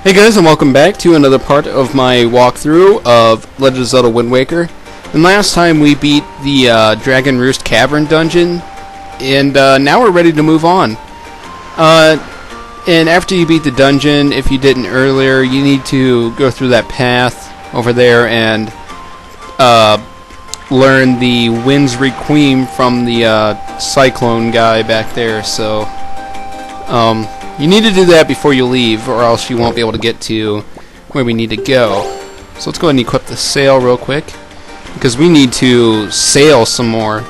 Hey guys, and welcome back to another part of my walkthrough of Legend of Zelda Wind Waker. And last time we beat the Dragon Roost Cavern dungeon, and now we're ready to move on. And after you beat the dungeon, if you didn't earlier, you need to go through that path over there and learn the Wind's Requiem from the Cyclone guy back there. So, you need to do that before you leave, or else you won't be able to get to where we need to go. So let's go ahead and equip the sail real quick, because we need to sail some more.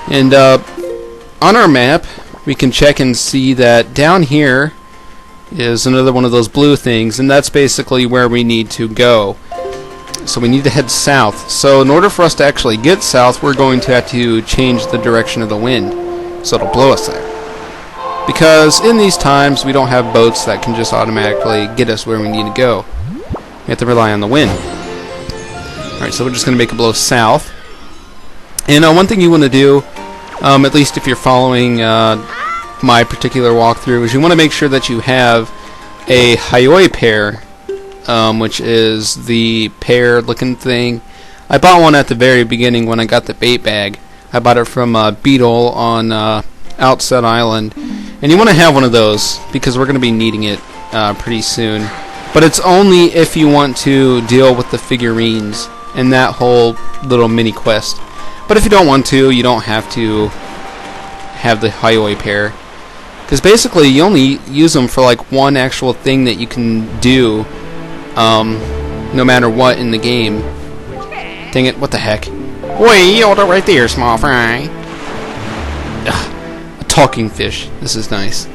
And on our map, we can check and see that down here is another one of those blue things, and that's basically where we need to go. So we need to head south. So in order for us to actually get south, we're going to have to change the direction of the wind, so it'll blow us there. Because in these times, we don't have boats that can just automatically get us where we need to go. We have to rely on the wind. Alright, so we're just going to make it blow south. And one thing you want to do, at least if you're following my particular walkthrough, is you want to make sure that you have a Hioi pear, which is the pear-looking thing. I bought one at the very beginning when I got the bait bag. I bought it from Beetle on Outset Island. And you want to have one of those, because we're going to be needing it pretty soon. But it's only if you want to deal with the figurines and that whole little mini quest. But if you don't want to, you don't have to have the Hioi pear. Because basically, you only use them for like one actual thing that you can do, no matter what in the game. Dang it, what the heck? Wait, hold it right there, small fry. Talking fish. This is nice.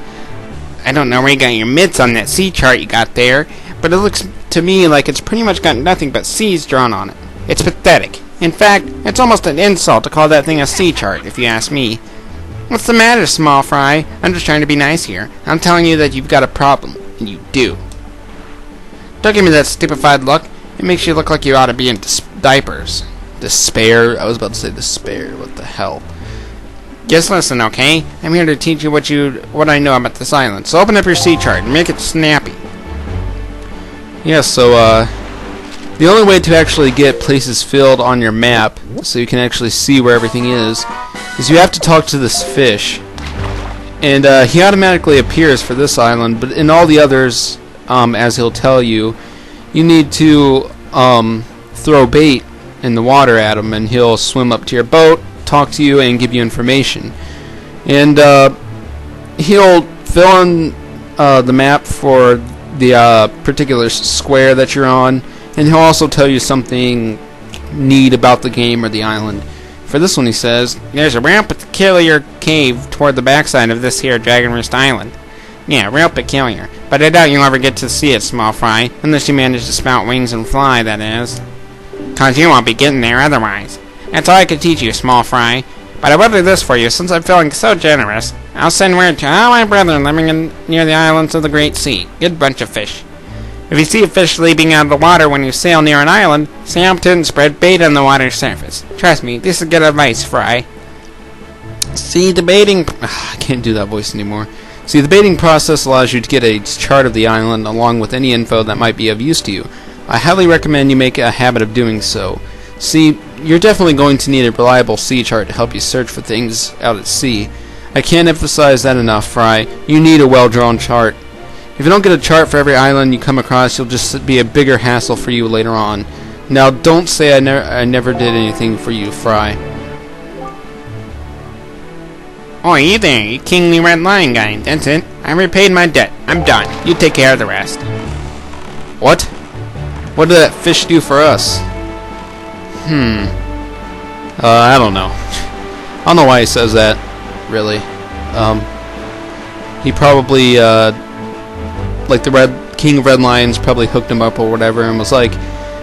I don't know where you got your mitts on that sea chart you got there, but it looks to me like it's pretty much got nothing but seas drawn on it. It's pathetic. In fact, it's almost an insult to call that thing a sea chart, if you ask me. What's the matter, small fry? I'm just trying to be nice here. I'm telling you that you've got a problem, and you do. Don't give me that stupefied look. It makes you look like you ought to be in diapers. Despair? I was about to say despair. What the hell? Just listen, okay? I'm here to teach you what I know about this island. So open up your sea chart and make it snappy. Yeah, so the only way to actually get places filled on your map, so you can actually see where everything is you have to talk to this fish. And he automatically appears for this island, but in all the others, as he'll tell you, you need to throw bait in the water at him, and he'll swim up to your boat, talk to you, and give you information. And he'll fill in the map for the particular square that you're on, and he'll also tell you something neat about the game or the island. For this one, he says, there's a real peculiar cave toward the backside of this here Dragon Roost Island. Yeah, real peculiar. But I doubt you'll ever get to see it, small fry, unless you manage to spout wings and fly, that is. 'Cause you won't be getting there otherwise. That's all I can teach you, small fry. But I will do this for you, since I'm feeling so generous. I'll send word to all my brethren living near the islands of the Great Sea. Good bunch of fish. If you see a fish leaping out of the water when you sail near an island, say up to it and spread bait on the water's surface. Trust me, this is good advice, Fry. See, the baiting... I can't do that voice anymore. See, the baiting process allows you to get a chart of the island along with any info that might be of use to you. I highly recommend you make a habit of doing so. See, you're definitely going to need a reliable sea chart to help you search for things out at sea. I can't emphasize that enough, Fry. You need a well-drawn chart. If you don't get a chart for every island you come across, you'll just be a bigger hassle for you later on. Now, don't say I never did anything for you, Fry. Oh, you there, you kingly red lion guy. That's it. I repaid my debt. I'm done. You take care of the rest. What? What did that fish do for us? I don't know. I don't know why he says that, really. He probably, like the King of Red Lions probably hooked him up or whatever and was like,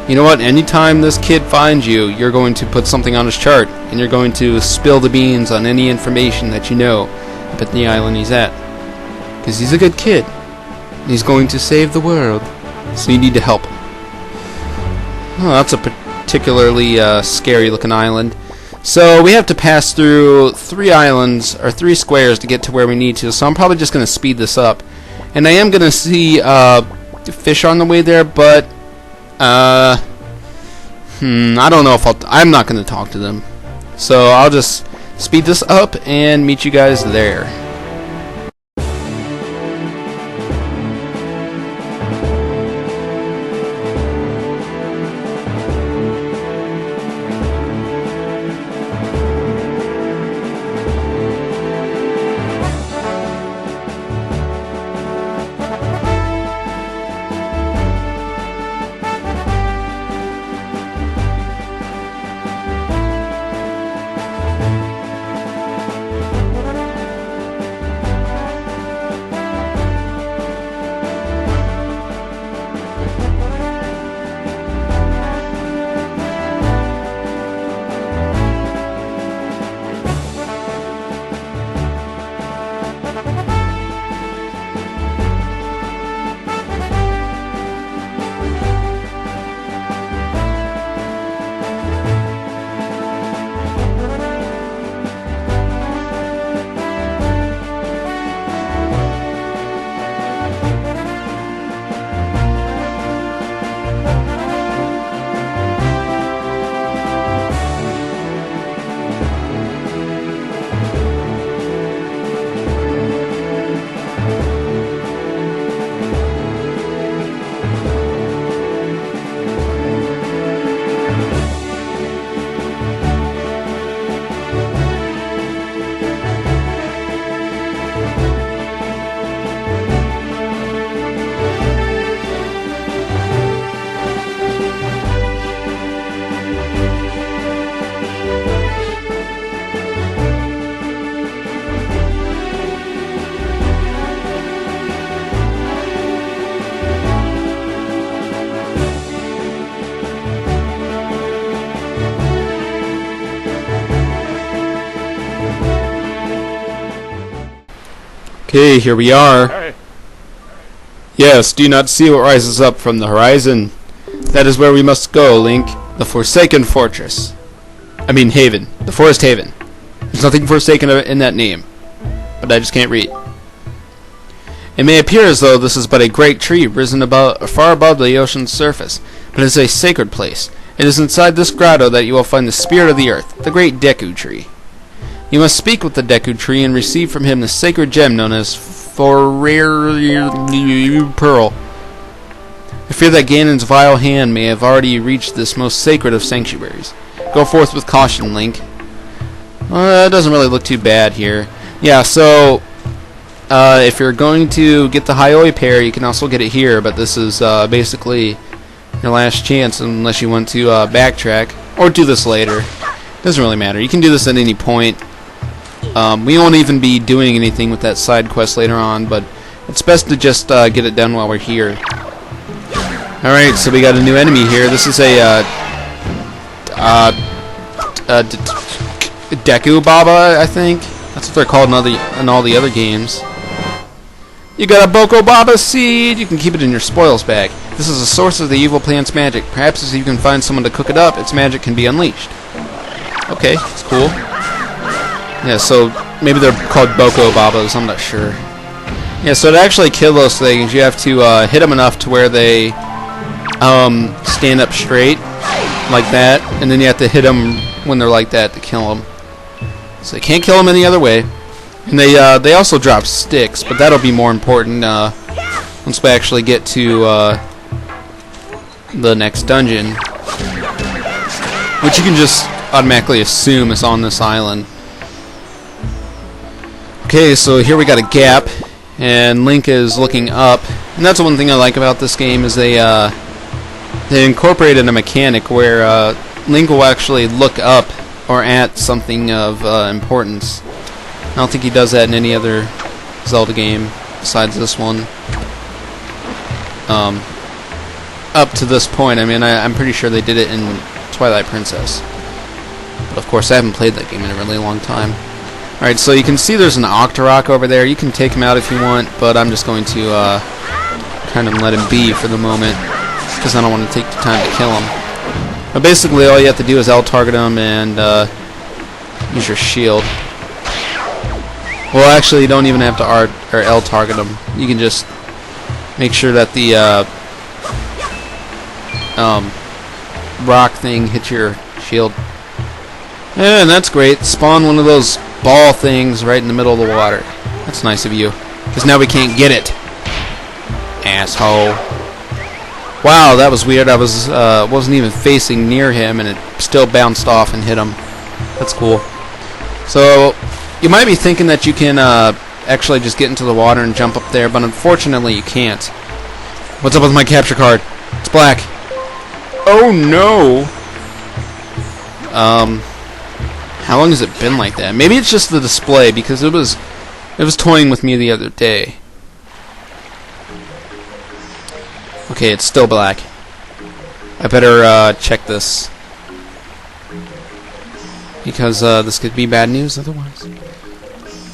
you know what, anytime this kid finds you, you're going to put something on his chart, and you're going to spill the beans on any information that you know about the island he's at. Because he's a good kid. And he's going to save the world. So you need to help him. Oh, that's a particularly scary looking island. So we have to pass through 3 islands, or 3 squares to get to where we need to, so I'm probably just going to speed this up. And I am going to see fish on the way there, but I don't know if I'm not going to talk to them. So I'll just speed this up and meet you guys there. Okay, here we are. Yes, do you not see what rises up from the horizon? That is where we must go, Link. The Forsaken Fortress. I mean Haven. The Forest Haven. There's nothing forsaken in that name. But I just can't read. It may appear as though this is but a great tree risen far above the ocean's surface, but it is a sacred place. It is inside this grotto that you will find the spirit of the earth, the great Deku Tree. You must speak with the Deku Tree and receive from him the sacred gem known as Pearl. I fear that Ganon's vile hand may have already reached this most sacred of sanctuaries. Go forth with caution, Link. It doesn't really look too bad here. Yeah, so if you're going to get the Hyoi pair, you can also get it here, but this is basically your last chance unless you want to backtrack or do this later. Doesn't really matter. You can do this at any point. We won't even be doing anything with that side quest later on, but it's best to just get it done while we're here. Alright, so we got a new enemy here. This is a Deku Baba, I think. That's what they're called in all the other games. You got a Boko Baba seed! You can keep it in your spoils bag. This is a source of the evil plant's magic. Perhaps if you can find someone to cook it up, its magic can be unleashed. Okay, that's cool. Yeah, so maybe they're called Boko Babas, I'm not sure. Yeah, so to actually kill those things, you have to hit them enough to where they stand up straight, like that, and then you have to hit them when they're like that to kill them. So you can't kill them any other way. And they also drop sticks, but that'll be more important once we actually get to the next dungeon, which you can just automatically assume is on this island. Okay, so here we got a gap, and Link is looking up, and that's one thing I like about this game is they incorporated a mechanic where Link will actually look up or at something of importance. I don't think he does that in any other Zelda game besides this one. Up to this point, I mean, I'm pretty sure they did it in Twilight Princess. But of course, I haven't played that game in a really long time. Alright, so you can see there's an Octorok over there. You can take him out if you want, but I'm just going to kind of let him be for the moment, because I don't want to take the time to kill him. But basically, all you have to do is L-target him and use your shield. Well, actually, you don't even have to L-target him. You can just make sure that the rock thing hit your shield. And that's great. Spawn one of those ball things right in the middle of the water. That's nice of you. Because now we can't get it. Asshole. Wow, that was weird. I wasn't even facing near him, and it still bounced off and hit him. That's cool. So, you might be thinking that you can actually just get into the water and jump up there, but unfortunately you can't. What's up with my capture card? It's black. Oh no! How long has it been like that? Maybe it's just the display, because it was toying with me the other day. Okay, it's still black. I better check this, because this could be bad news otherwise.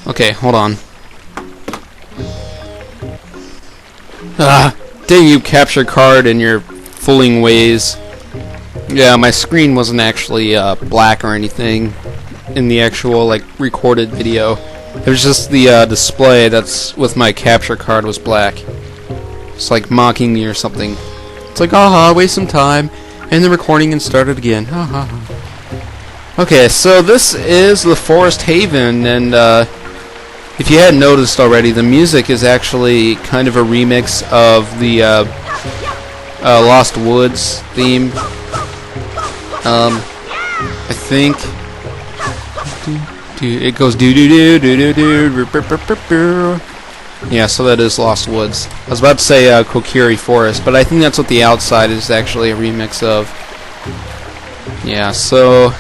Okay, hold on. Dang you, capture card, and your fooling ways. Yeah, my screen wasn't actually black or anything in the actual recorded video. It was just the display that's with my capture card was black. It's like mocking me or something. It's like, haha, waste some time, end the recording and start it again. Okay, so this is the Forest Haven, and if you hadn't noticed already, the music is actually kind of a remix of the Lost Woods theme. I think it goes do do do do do do. Yeah, so that is Lost Woods. I was about to say Kokiri Forest, but I think that's what the outside is actually a remix of. Yeah, so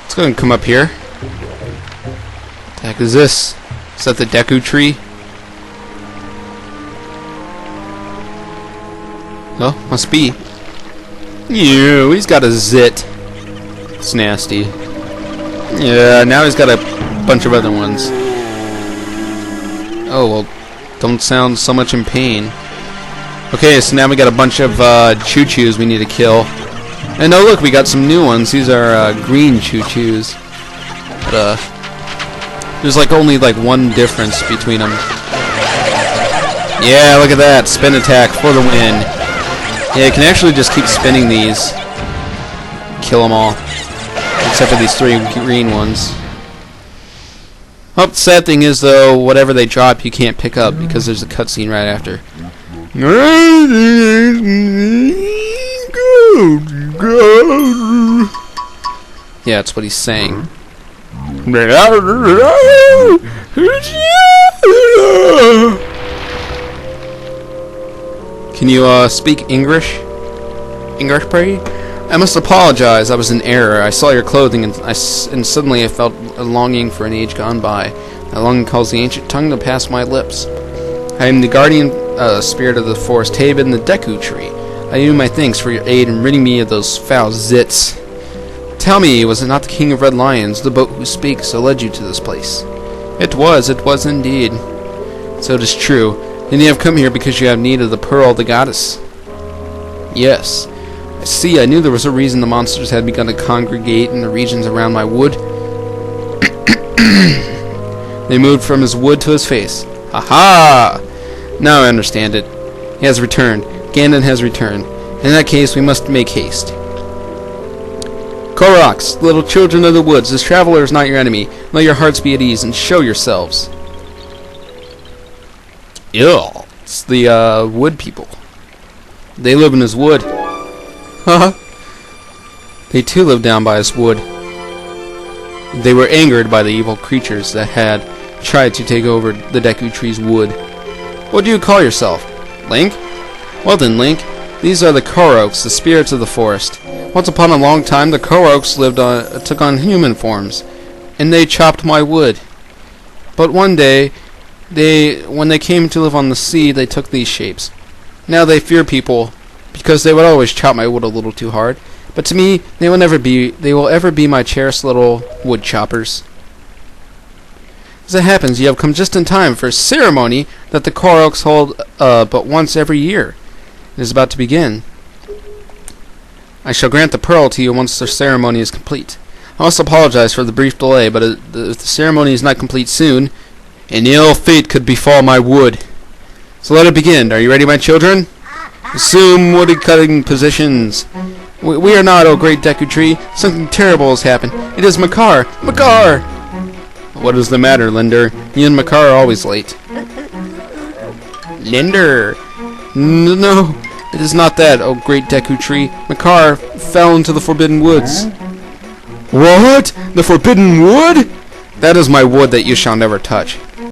let's go and come up here. What the heck is this? Is that the Deku Tree? Oh, must be. Ew, he's got a zit. It's nasty. Yeah, now he's got a bunch of other ones. Oh, well, don't sound so much in pain. Okay, so now we got a bunch of choo-choos we need to kill. And oh look, we got some new ones. These are green choo-choos. But there's only one difference between them. Yeah, look at that. Spin attack for the win. Yeah, you can actually just keep spinning these. Kill them all. Except for these 3 green ones. Oh, the sad thing is, though, whatever they drop, you can't pick up because there's a cutscene right after. Yeah, that's what he's saying. Can you speak English? English, pray? I must apologize. I was in error. I saw your clothing, and suddenly I felt a longing for an age gone by. That longing calls the ancient tongue to pass my lips. I am the guardian spirit of the Forest Haven, the Deku Tree. I owe you my thanks for your aid in ridding me of those foul zits. Tell me, was it not the King of Red Lions, the boat who speaks, that led you to this place? It was indeed. So it is true. Then you have come here because you have need of the pearl of the goddess. Yes. I see, I knew there was a reason the monsters had begun to congregate in the regions around my wood. They moved from his wood to his face. Ha-ha! Now I understand it. He has returned. Ganon has returned. In that case, we must make haste. Koroks, little children of the woods, this traveler is not your enemy. Let your hearts be at ease and show yourselves. Ew. It's the wood people. They live in his wood. Haha. They too live down by his wood. They were angered by the evil creatures that had tried to take over the Deku Tree's wood. What do you call yourself? Link? Well then, Link, these are the Koroks, the spirits of the forest. Once upon a long time, the Koroks took on human forms, and they chopped my wood. But one day, when they came to live on the sea, they took these shapes. Now they fear people, because they would always chop my wood a little too hard. But to me, they will ever be my cherished little wood choppers. As it happens, you have come just in time for a ceremony that the Koroks hold but once every year. It is about to begin. I shall grant the pearl to you once the ceremony is complete. I must apologize for the brief delay, but if the ceremony is not complete soon, an ill fate could befall my wood. So let it begin. Are you ready, my children? Assume wood cutting positions. We are not, O great Deku Tree. Something terrible has happened. It is Makar! Makar! What is the matter, Linder? You and Makar are always late. Linder! No, it is not that, O great Deku Tree. Makar fell into the Forbidden Woods. What? The Forbidden Wood? That is my wood that you shall never touch.